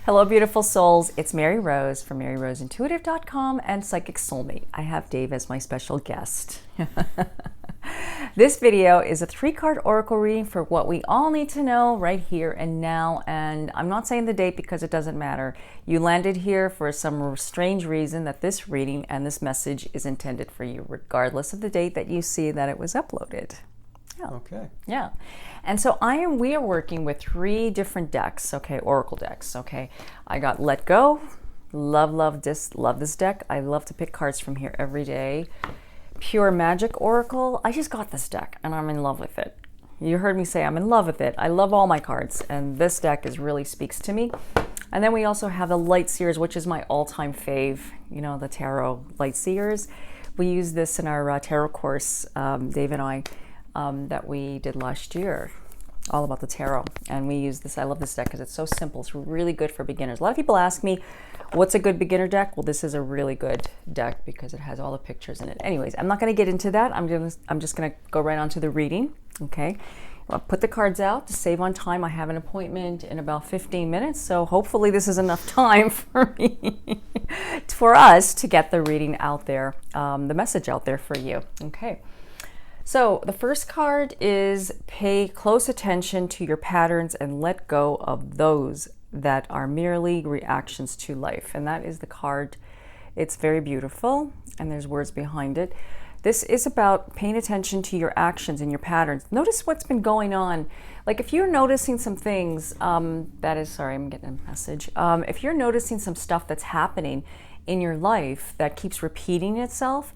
Hello, beautiful souls. It's Mary Rose from MaryRoseIntuitive.com and Psychic Soulmate. I have Dave as my special guest. This video is a 3-card oracle reading for what we all need to know right here and now. And I'm not saying the date because it doesn't matter. You landed here for some strange reason that this reading and this message is intended for you, regardless of the date that you see that it was uploaded. Yeah. Okay. Yeah. And so we are working with 3 different decks, okay, oracle decks, okay. I got Let Go, love this deck. I love to pick cards from here every day. Pure Magic Oracle. I just got this deck and I'm in love with it. You heard me say I'm in love with it. I love all my cards and this deck really speaks to me. And then we also have the Light Seers, which is my all-time fave, you know, the Tarot Light Seers. We use this in our tarot course, Dave and I, that we did last year, all about the tarot. And we use this. I love this deck because it's so simple. It's really good for beginners. A lot of people ask me, what's a good beginner deck? Well, this is a really good deck because it has all the pictures in it. Anyways, I'm not going to get into that. I'm just going to go right on to the reading. Okay. I'll put the cards out to save on time. I have an appointment in about 15 minutes. So hopefully this is enough time for me, for us to get the reading out there, the message out there for you. Okay. So the first card is pay close attention to your patterns and let go of those that are merely reactions to life. And that is the card. It's very beautiful and there's words behind it. This is about paying attention to your actions and your patterns. Notice what's been going on. Like if you're noticing some things, sorry, I'm getting a message. If you're noticing some stuff that's happening in your life that keeps repeating itself,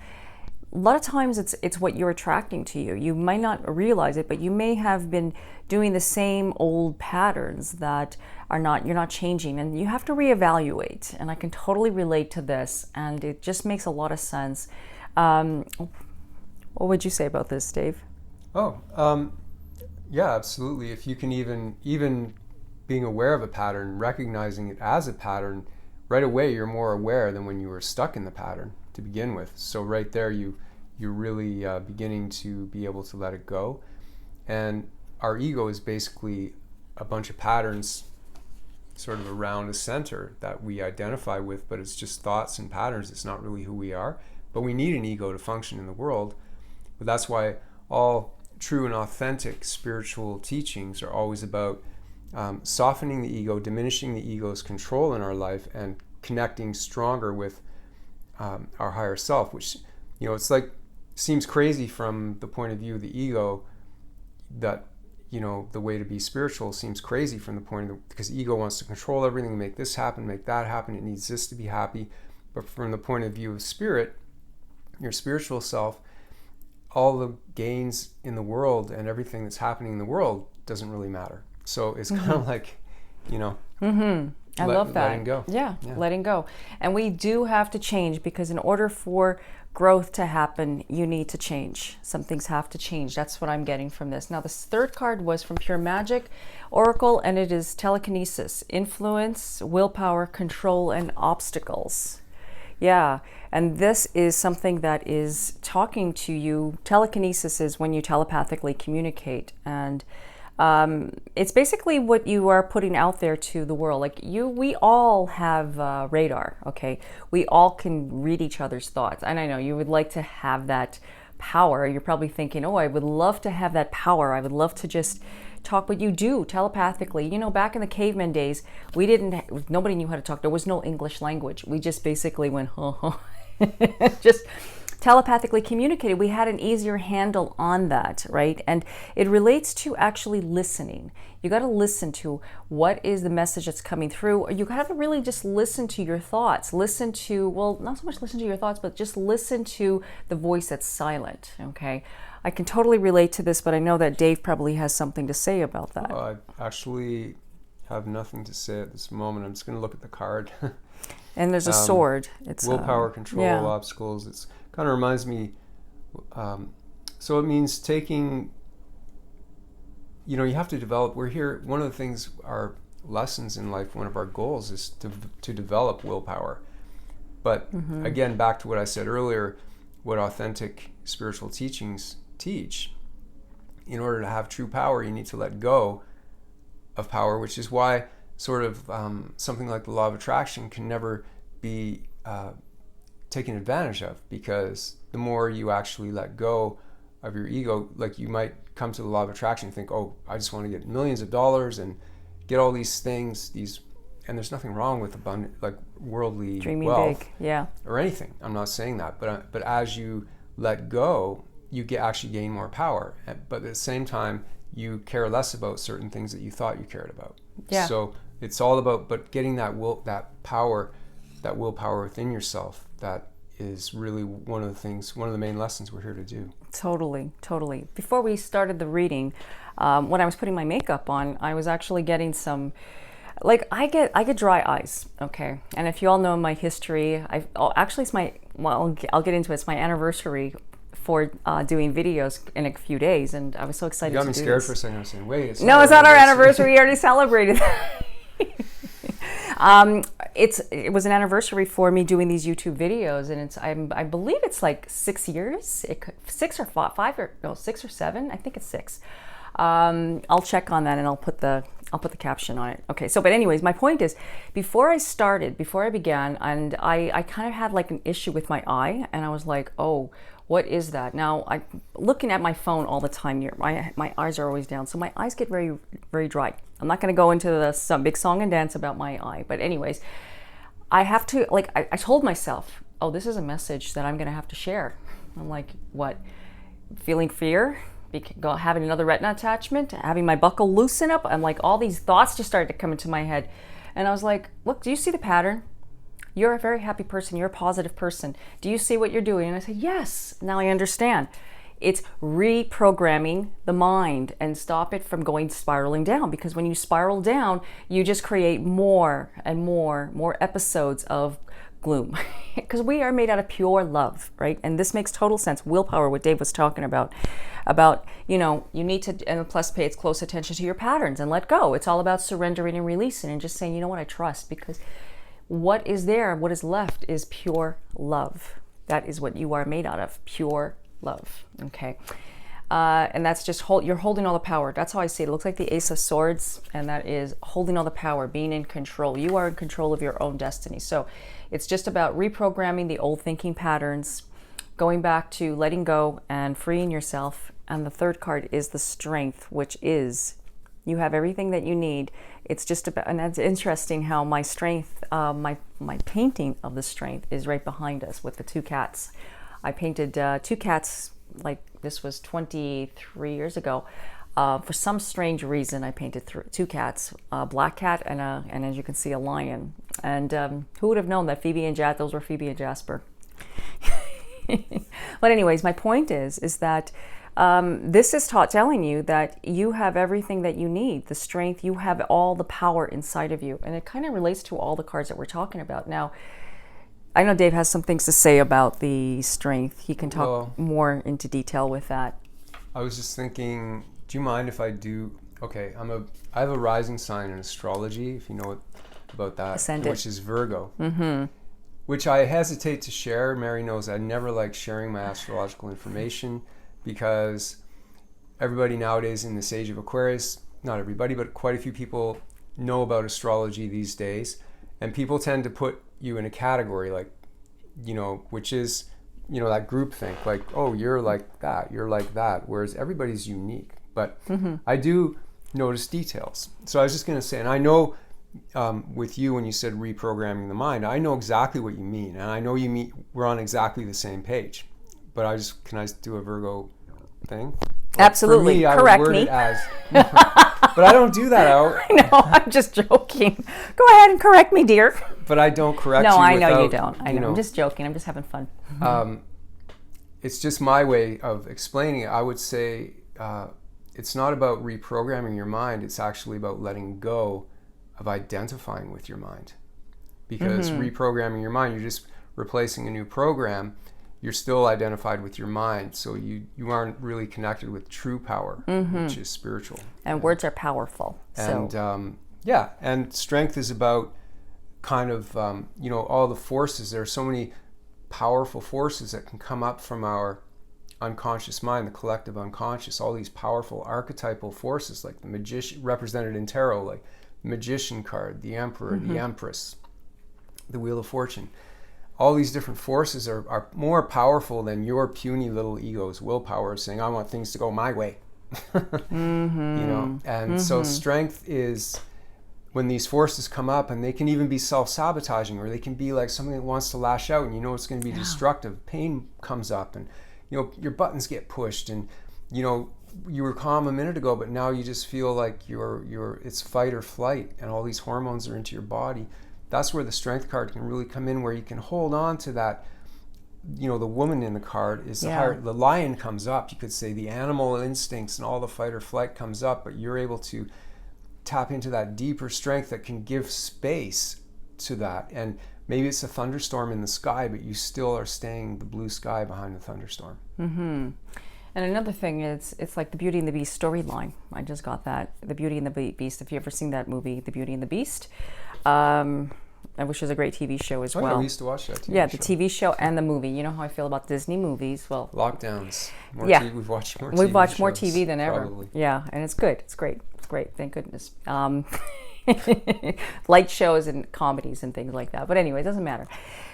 a lot of times it's what you're attracting to you. You might not realize it, but you may have been doing the same old patterns that you're not changing, and you have to reevaluate. And I can totally relate to this, and it just makes a lot of sense. What would you say about this, Dave? Yeah, absolutely. If you can even being aware of a pattern, recognizing it as a pattern, right away you're more aware than when you were stuck in the pattern to begin with. So right there you're really beginning to be able to let it go. And our ego is basically a bunch of patterns sort of around a center that we identify with, but it's just thoughts and patterns. It's not really who we are. But we need an ego to function in the world. But that's why all true and authentic spiritual teachings are always about softening the ego, diminishing the ego's control in our life, and connecting stronger with our higher self, which, you know, it's like seems crazy from the point of view of the ego, that, you know, the way to be spiritual seems crazy from the point of because the ego wants to control everything, make this happen, make that happen, it needs this to be happy. But from the point of view of spirit, your spiritual self, all the gains in the world and everything that's happening in the world doesn't really matter. So it's kind of like, you know, I love that. Letting go. Yeah, letting go. And we do have to change, because in order for growth to happen, you need to change. Some things have to change. That's what I'm getting from this. Now, this third card was from Pure Magic Oracle, and it is telekinesis, influence, willpower, control, and obstacles. Yeah, and this is something that is talking to you. Telekinesis is when you telepathically communicate, and it's basically what you are putting out there to the world. Like we all have radar, okay? We all can read each other's thoughts. And I know you would like to have that power. You're probably thinking, oh, I would love to have that power. I would love to just talk, but you do telepathically. You know, back in the caveman days, nobody knew how to talk. There was no English language. We just basically went, just telepathically communicated. We had an easier handle on that, right? And it relates to actually listening. You got to listen to what is the message that's coming through. You got to really just listen to your thoughts. Listen to, well, not so much listen to your thoughts, but just listen to the voice that's silent, okay? I can totally relate to this, but I know that Dave probably has something to say about that. I actually have nothing to say at this moment. I'm just going to look at the card. And there's a sword. It's willpower, control, obstacles. It's kind of reminds me, so it means taking, you know, you have to develop, we're here, one of the things, our lessons in life, one of our goals is to develop willpower. But again, back to what I said earlier, what authentic spiritual teachings teach, in order to have true power, you need to let go of power, which is why sort of something like the law of attraction can never be taken advantage of, because the more you actually let go of your ego, like you might come to the law of attraction and think, oh, I just want to get millions of dollars and get all these things, and there's nothing wrong with abundant, like worldly Dreaming wealth, big, yeah, or anything. I'm not saying that, but as you let go, you actually gain more power. But at the same time, you care less about certain things that you thought you cared about. Yeah. So it's all about, but getting that willpower within yourself. That is really one of the main lessons we're here to do. Totally. Before we started the reading, when I was putting my makeup on, I was actually getting some, like, I get dry eyes, okay? And if you all know my history, I'll get into it. It's my anniversary for doing videos in a few days, and I was so excited to do this. You got me scared for a second. I was saying, wait, it's not our anniversary. We already celebrated. It was an anniversary for me doing these YouTube videos, and I believe it's like 6 years, 6 or 7. I think it's 6. I'll check on that, and I'll put the caption on it. Okay. So, but anyways, my point is, before I began, and I kind of had like an issue with my eye, and I was like, oh, what is that? Now, I'm looking at my phone all the time here. My eyes are always down, so my eyes get very, very dry. I'm not going to go into some big song and dance about my eye, but anyways, I have to, like, I told myself, oh, this is a message that I'm going to have to share. I'm like, what? Feeling fear? Having another retina attachment? Having my buccal loosen up? I'm like, all these thoughts just started to come into my head. And I was like, look, do you see the pattern? You're a very happy person. You're a positive person. Do you see what you're doing? And I said, yes. Now I understand. It's reprogramming the mind and stop it from spiraling down. Because when you spiral down, you just create more and more episodes of gloom. Because we are made out of pure love, right? And this makes total sense. Willpower, what Dave was talking about, you need to, and plus pay close attention to your patterns and let go. It's all about surrendering and releasing and just saying, you know what, I trust, because what is left is pure love. That is what you are made out of, pure love. Okay. And that's just you're holding all the power. That's how I see it. It looks like the Ace of Swords, and that is holding all the power, being in control. You are in control of your own destiny. So it's just about reprogramming the old thinking patterns, going back to letting go and freeing yourself. And the third card is the Strength, which is you have everything that you need. It's just about, and that's interesting how my strength, my painting of the Strength is right behind us with the 2 cats. I painted 2 cats, like this was 23 years ago. For some strange reason, I painted 2 cats, a black cat and as you can see, a lion. And who would have known that those were Phoebe and Jasper. But anyways, my point is that this is telling you that you have everything that you need, the strength, you have all the power inside of you. And it kind of relates to all the cards that we're talking about. Now, I know Dave has some things to say about the Strength. He can talk more into detail with that. I was just thinking, do you mind if I do, okay, I have a rising sign in astrology, if you know about that, Ascendant. Which is Virgo. Mm-hmm. Which I hesitate to share. Mary knows I never like sharing my astrological information, because everybody nowadays in this age of Aquarius, not everybody, but quite a few people know about astrology these days. And people tend to put you in a category, like, which is, that group think, like, oh, you're like that, you're like that, whereas everybody's unique. But I do notice details. So I was just going to say, and I know with you, when you said reprogramming the mind, I know exactly what you mean. And I know we're on exactly the same page. But can I do a Virgo thing? Absolutely. For me, correct I would word me. it as, but I don't do that. I know, I'm just joking. Go ahead and correct me, dear. But I don't correct you. No, I without, know you don't. I know. I'm just joking. I'm just having fun. It's just my way of explaining it. I would say it's not about reprogramming your mind. It's actually about letting go of identifying with your mind. Because reprogramming your mind, you're just replacing a new program. You're still identified with your mind, so you aren't really connected with true power, which is spiritual. And words are powerful. And and strength is about kind of all the forces. There are so many powerful forces that can come up from our unconscious mind, the collective unconscious. All these powerful archetypal forces, like the magician represented in tarot, like Magician card, the Emperor, the Empress, the Wheel of Fortune. All these different forces are more powerful than your puny little ego's willpower saying, I want things to go my way. You know, and so strength is when these forces come up, and they can even be self-sabotaging, or they can be like something that wants to lash out and you know it's going to be destructive. Pain comes up, and you know your buttons get pushed, and you know you were calm a minute ago, but now you just feel like it's fight or flight, and all these hormones are into your body. That's where the strength card can really come in, where you can hold on to that. You know, the woman in the card is the lion comes up. You could say the animal instincts and all the fight or flight comes up, but you're able to tap into that deeper strength that can give space to that. And maybe it's a thunderstorm in the sky, but you still are staying the blue sky behind the thunderstorm. And another thing is, it's like the Beauty and the Beast storyline. I just got that. The Beauty and the Beast. If you ever seen that movie, The Beauty and the Beast, which is a great TV show as well. Yeah, we used to watch that TV show. Yeah, the TV show and the movie. You know how I feel about Disney movies. Well, lockdowns. We've watched more. We've watched more TV than ever. Probably. Yeah, and it's good. It's great. It's great. Thank goodness. Light shows and comedies and things like that. But anyway, it doesn't matter.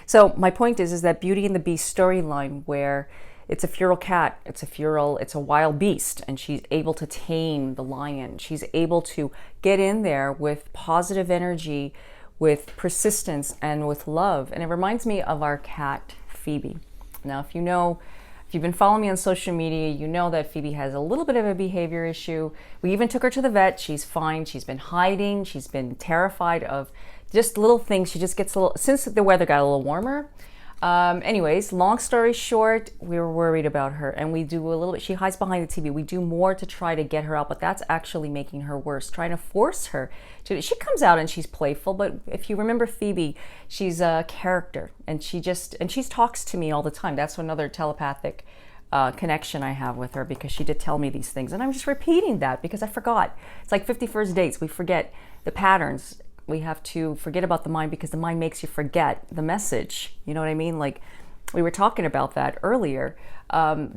So my point is that Beauty and the Beast storyline, where it's a feral cat, it's a wild beast, and she's able to tame the lion. She's able to get in there with positive energy, with persistence, and with love. And it reminds me of our cat, Phoebe. Now, if you've been following me on social media, you know that Phoebe has a little bit of a behavior issue. We even took her to the vet. She's fine. She's been hiding. She's been terrified of just little things. She just gets a little, since the weather got a little warmer. Anyways, long story short, we were worried about her, and we do a little bit. She hides behind the TV. We do more to try to get her out, but that's actually making her worse, trying to force her to. She comes out and she's playful, but if you remember Phoebe, she's a character, and she talks to me all the time. That's another telepathic connection I have with her, because she did tell me these things, and I'm just repeating that because I forgot. It's like 51st dates. We forget the patterns. We have to forget about the mind, because the mind makes you forget the message. You know what I mean? Like, we were talking about that earlier.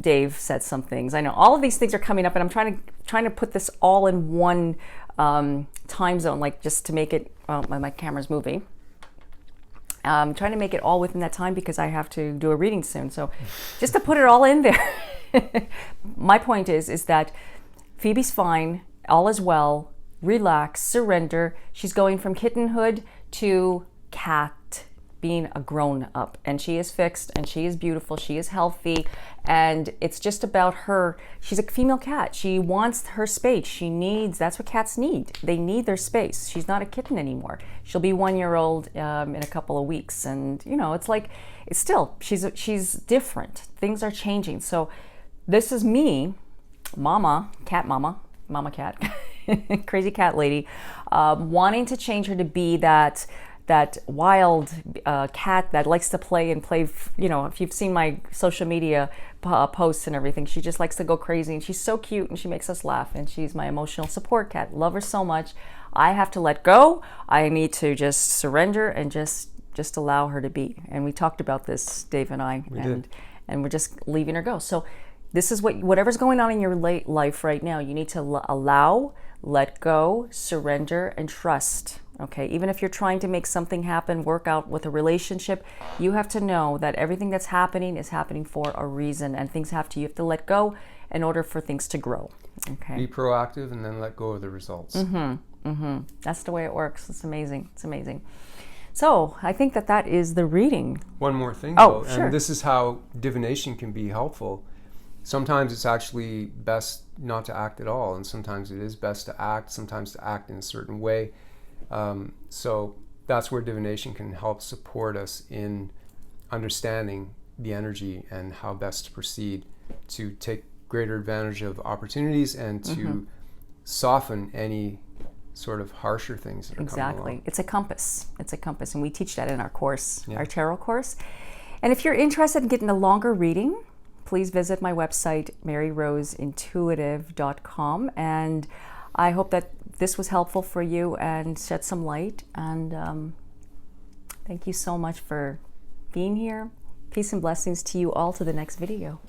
Dave said some things. I know all of these things are coming up, and I'm trying to put this all in one time zone, like just to make it. Well, my camera's moving. I'm trying to make it all within that time, because I have to do a reading soon. So, just to put it all in there. My point is that Phoebe's fine. All is well. Relax, surrender. She's going from kittenhood to cat, being a grown up, and she is fixed, and she is beautiful, she is healthy, and it's just about her. She's a female cat. She wants her space. That's what cats need. They need their space. She's not a kitten anymore. She'll be 1 year old in a couple of weeks, and she's different. Things are changing. So this is me, mama cat. Crazy cat lady, wanting to change her to be that wild cat that likes to play. If you've seen my social media posts and everything, she just likes to go crazy, and she's so cute, and she makes us laugh, and she's my emotional support cat. Love her so much. I have to let go. I need to just surrender and just allow her to be. And we talked about this, Dave and I, and we're just leaving her go. So this is whatever's going on in your life right now, you need to allow, let go, surrender, and trust. Okay, even if you're trying to make something happen, work out with a relationship, you have to know that everything that's happening is happening for a reason, and you have to let go in order for things to grow. Okay. Be proactive and then let go of the results. That's the way it works. It's amazing. It's amazing. So I think that is the reading. One more thing, though, sure. And this is how divination can be helpful. Sometimes it's actually best not to act at all, and sometimes it is best to act, sometimes to act in a certain way. So that's where divination can help support us in understanding the energy and how best to proceed to take greater advantage of opportunities and to soften any sort of harsher things that are coming along. Exactly. It's a compass. And we teach that in our course, our tarot course. And if you're interested in getting a longer reading, please visit my website, maryroseintuitive.com. And I hope that this was helpful for you and shed some light. And thank you so much for being here. Peace and blessings to you all, to the next video.